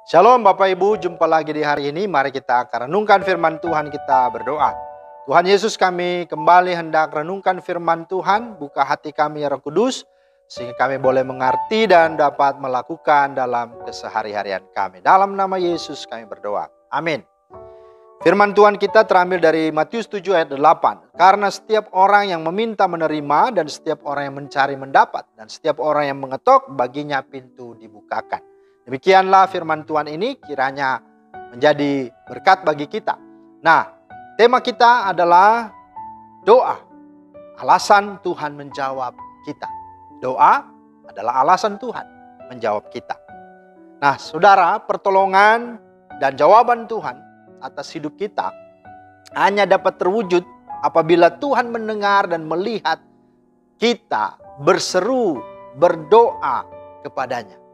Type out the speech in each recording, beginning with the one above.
Shalom Bapak Ibu, jumpa lagi di hari ini. Mari kita akan renungkan firman Tuhan, kita berdoa. Tuhan Yesus, kami kembali hendak renungkan firman Tuhan. Buka hati kami ya Roh Kudus, sehingga kami boleh mengerti dan dapat melakukan dalam kesehari-harian kami. Dalam nama Yesus kami berdoa. Amin. Firman Tuhan kita terambil dari Matius 7 ayat 8. Karena setiap orang yang meminta menerima, dan setiap orang yang mencari mendapat, dan setiap orang yang mengetok baginya pintu dibukakan. Demikianlah firman Tuhan ini kiranya menjadi berkat bagi kita. Nah, tema kita adalah doa. Alasan Tuhan menjawab kita. Doa adalah alasan Tuhan menjawab kita. Nah, saudara, pertolongan dan jawaban Tuhan atas hidup kita hanya dapat terwujud apabila Tuhan mendengar dan melihat kita berseru, berdoa kepadanya.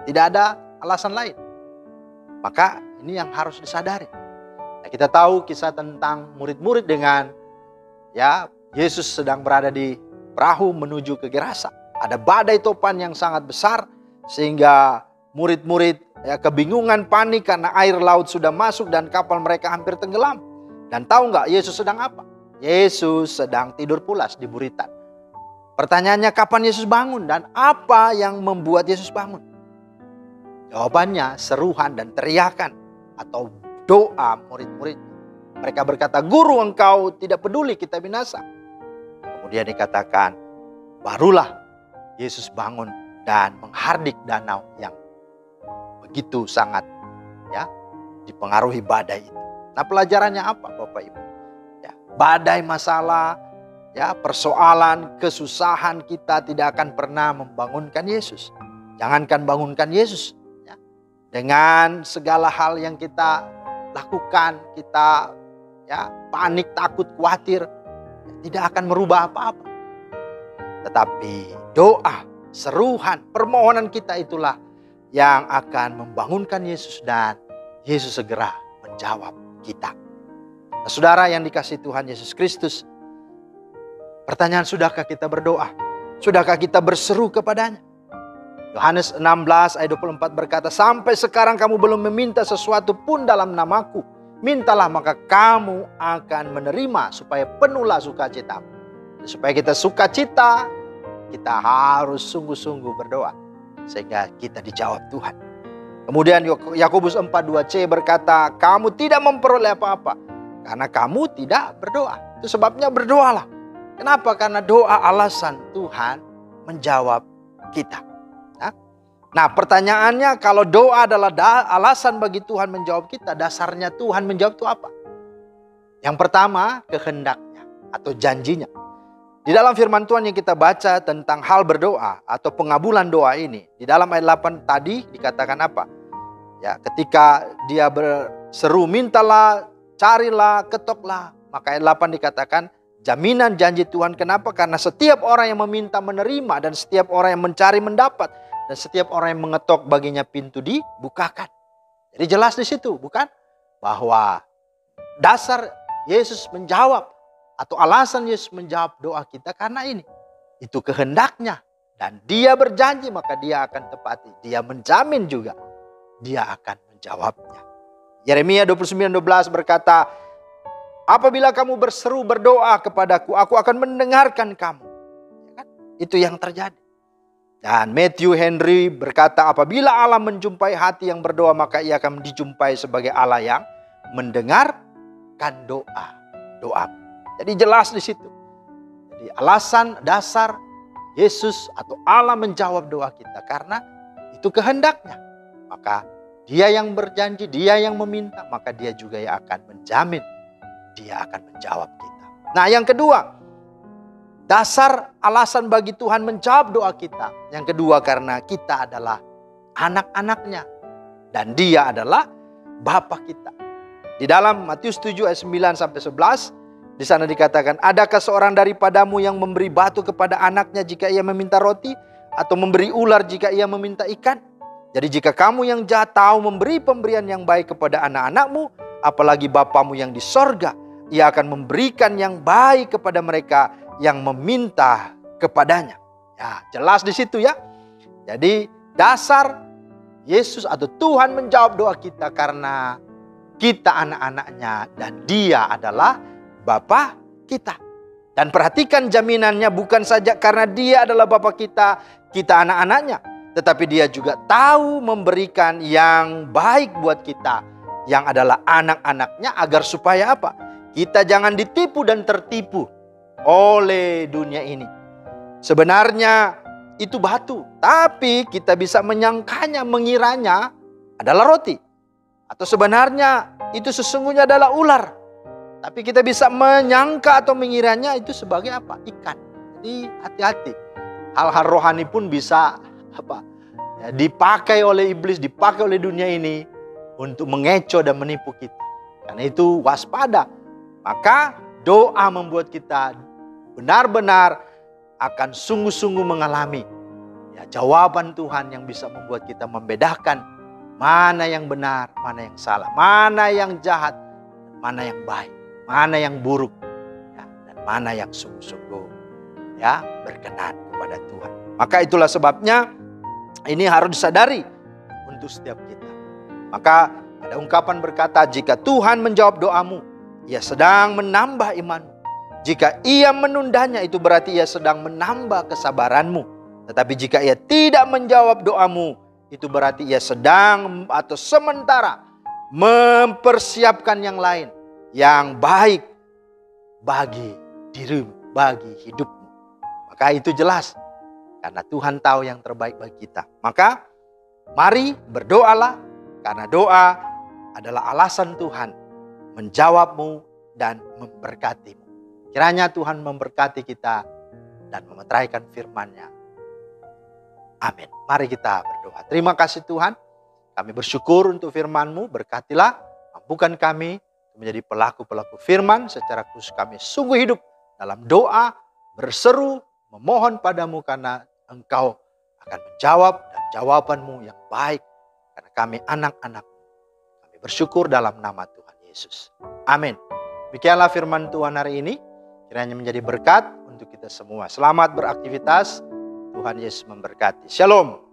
Tidak ada alasan lain. Maka ini yang harus disadari. Nah, kita tahu kisah tentang murid-murid dengan Yesus sedang berada di perahu menuju ke Gerasa. Ada badai topan yang sangat besar sehingga murid-murid kebingungan, panik karena air laut sudah masuk dan kapal mereka hampir tenggelam. Dan tahu nggak Yesus sedang apa? Yesus sedang tidur pulas di buritan. Pertanyaannya, kapan Yesus bangun dan apa yang membuat Yesus bangun? Jawabannya seruhan dan teriakan atau doa murid-murid. Mereka berkata, "Guru, engkau tidak peduli kita binasa." Kemudian dikatakan, barulah Yesus bangun dan menghardik danau yang begitu sangat dipengaruhi badai itu. Nah, pelajarannya apa Bapak Ibu? Badai masalah, persoalan, kesusahan kita tidak akan pernah membangunkan Yesus. Jangankan bangunkan Yesus. Dengan segala hal yang kita lakukan, kita panik, takut, khawatir, tidak akan merubah apa-apa. Tetapi doa, seruhan, permohonan kita itulah yang akan membangunkan Yesus dan Yesus segera menjawab kita. Nah, saudara yang dikasihi Tuhan Yesus Kristus, pertanyaan, sudahkah kita berdoa? Sudahkah kita berseru kepadanya? Yohanes 16 ayat 24 berkata, "Sampai sekarang kamu belum meminta sesuatu pun dalam namaku. Mintalah maka kamu akan menerima supaya penuhlah sukacitamu." Supaya kita sukacita, kita harus sungguh-sungguh berdoa sehingga kita dijawab Tuhan. Kemudian Yakobus 4:2c berkata, "Kamu tidak memperoleh apa-apa karena kamu tidak berdoa." Itu sebabnya berdoalah. Kenapa? Karena doa alasan Tuhan menjawab kita. Nah, pertanyaannya, kalau doa adalah alasan bagi Tuhan menjawab kita, dasarnya Tuhan menjawab itu apa? Yang pertama, kehendaknya atau janjinya. Di dalam firman Tuhan yang kita baca tentang hal berdoa atau pengabulan doa ini, di dalam ayat 8 tadi dikatakan apa? Ketika dia berseru, "Mintalah, carilah, ketoklah." Maka ayat 8 dikatakan jaminan janji Tuhan. Kenapa? Karena setiap orang yang meminta menerima, dan setiap orang yang mencari mendapat, dan setiap orang yang mengetok baginya pintu dibukakan. Jadi jelas di situ, bukan? Bahwa dasar Yesus menjawab atau alasan Yesus menjawab doa kita karena ini. Itu kehendaknya. Dan dia berjanji maka dia akan tepati. Dia menjamin juga dia akan menjawabnya. Yeremia 29:12 berkata, "Apabila kamu berseru berdoa kepadaku, aku akan mendengarkan kamu." Itu yang terjadi. Dan Matthew Henry berkata, "Apabila Allah menjumpai hati yang berdoa, maka ia akan dijumpai sebagai Allah yang mendengarkan doa." Jadi jelas di situ. Jadi alasan dasar Yesus atau Allah menjawab doa kita karena itu kehendaknya. Maka dia yang berjanji, dia yang meminta, maka dia juga yang akan menjamin dia akan menjawab kita. Nah, yang kedua, dasar alasan bagi Tuhan menjawab doa kita. Yang kedua, karena kita adalah anak-anaknya. Dan dia adalah Bapa kita. Di dalam Matius 7 ayat 9-11, di sana dikatakan, "Adakah seorang daripadamu yang memberi batu kepada anaknya jika ia meminta roti? Atau memberi ular jika ia meminta ikan? Jadi jika kamu yang jahat tahu memberi pemberian yang baik kepada anak-anakmu, apalagi Bapamu yang di sorga, ia akan memberikan yang baik kepada mereka yang meminta kepadanya." Ya, jelas di situ ya. Jadi dasar Yesus atau Tuhan menjawab doa kita karena kita anak-anaknya dan Dia adalah Bapa kita. Dan perhatikan jaminannya, bukan saja karena Dia adalah Bapa kita, kita anak-anaknya, tetapi Dia juga tahu memberikan yang baik buat kita, yang adalah anak-anaknya, agar supaya apa? Kita jangan ditipu dan tertipu oleh dunia ini. Sebenarnya itu batu, tapi kita bisa menyangkanya, mengiranya adalah roti. Atau sebenarnya itu sesungguhnya adalah ular. Tapi kita bisa menyangka atau mengiranya itu sebagai apa? Ikan. Jadi hati-hati. Hal-hal rohani pun bisa dipakai oleh iblis, dipakai oleh dunia ini untuk mengecoh dan menipu kita. Karena itu waspada. Maka doa membuat kita benar-benar akan sungguh-sungguh mengalami jawaban Tuhan yang bisa membuat kita membedakan mana yang benar, mana yang salah, mana yang jahat, mana yang baik, mana yang buruk, dan mana yang sungguh-sungguh berkenan kepada Tuhan. Maka itulah sebabnya ini harus disadari untuk setiap kita. Maka ada ungkapan berkata, jika Tuhan menjawab doamu, Ia sedang menambah imanmu. Jika Ia menundanya, itu berarti Ia sedang menambah kesabaranmu. Tetapi jika Ia tidak menjawab doamu, itu berarti Ia sedang atau sementara mempersiapkan yang lain, yang baik bagi dirimu, bagi hidupmu. Maka itu jelas, karena Tuhan tahu yang terbaik bagi kita. Maka mari berdoalah, karena doa adalah alasan Tuhan menjawabmu dan memberkatimu. Kiranya Tuhan memberkati kita dan memeteraikan firman-Nya. Amin. Mari kita berdoa. Terima kasih Tuhan. Kami bersyukur untuk firman-Mu. Berkatilah, mampukan kami menjadi pelaku-pelaku firman. Secara khusus kami sungguh hidup dalam doa, berseru, memohon padamu karena Engkau akan menjawab, dan jawaban-Mu yang baik. Karena kami anak-anak-Mu. Kami bersyukur dalam nama Tuhan Yesus. Amin. Demikianlah firman Tuhan hari ini. Kiranya menjadi berkat untuk kita semua. Selamat beraktivitas. Tuhan Yesus memberkati. Shalom.